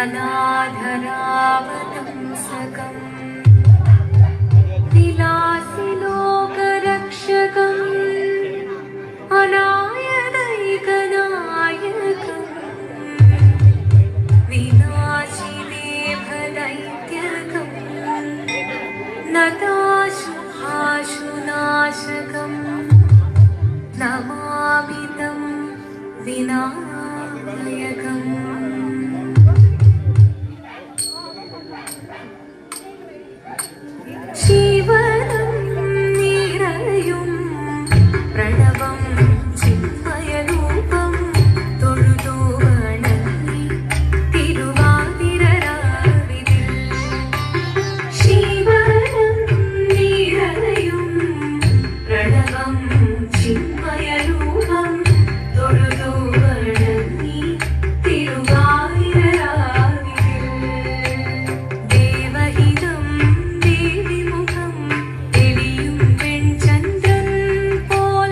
अनाधरावतंसकम् विलासिलोकरक्षकम् अनायदैकनायकम् विनाशिदेभदैत्यकम् नताशुभाशुनाशकम् नमामि तं विनायकम् जीवनं निरयुं प्रणवं चिन्मयरूपं തൊഴുതു വണങ്ങി തിരുവാതിരരാവിതിൽ ജീവനം നിറയും പ്രണവം ചിന്മയരൂപം തൊഴുതു വണങ്ങി തിരുവാതിരരാവിതിൽ ദേവഹിതം ദേവിമുഖം തെളിയും വെൺചന്ദ്രൻ പോൽ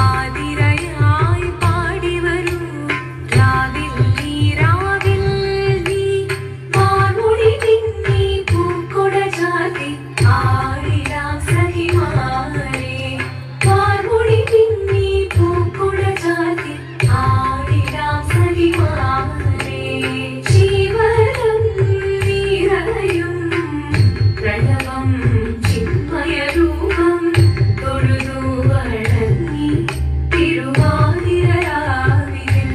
ആതിരയായി പാടിവരൂ രാവിൽ നീ മാർമുടി പിന്നി പൂക്കൊട ചാർത്തി ആടിടാം സഖിമാരെ മാർമുടി പിന്നി പൂക്കൊട ചാർത്തി ആടിടാം സഖിമാരെ ജീവനം നിറയും പ്രണവം ചിന്മയരൂപം തൊഴുതു വണങ്ങി തിരുവാതിരരാവിതിൽ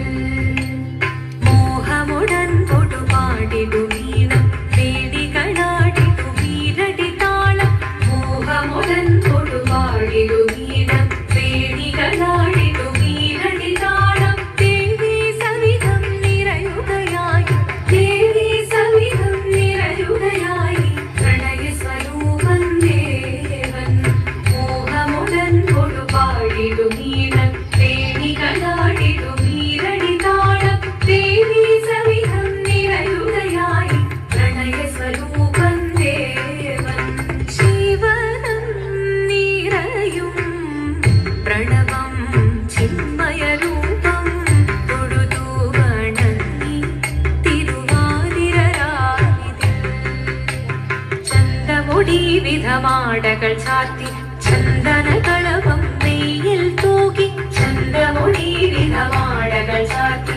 മോഹമുടൻ തൊടുപാടിടു വീണം വേദികളാടിടു വീരടി താളം മോഹമുടൻ തൊടുപാടിടു വീണം വേദികളാടിടു വീരടി താളം ദേവി സവിധം നിറയുകയായി ദേവി സവിധം നിറയുകയായി പ്രണയസ്വരൂപൻ ദേവൻ മോഹമുടൻ തൊടുപാടിടു വീണം വേദികളാടിടു വീരടി താളം ദേവി സവിധം നിറയുകയായി പ്രണയസ്വരൂപൻ ദേവൻ ജീവനം നിറയും പ്രണവം ചിന്മയരൂപം തൊഴുതു വണങ്ങി തിരുവാതിരരാവിതിൽ ചന്തമുടി വിധമാടകൾ ചാർത്തി ചന്ദനകളഭം നെയ്യിൽ തൂകി ചന്തമുടി വിധമാടകൾ ചാർത്തി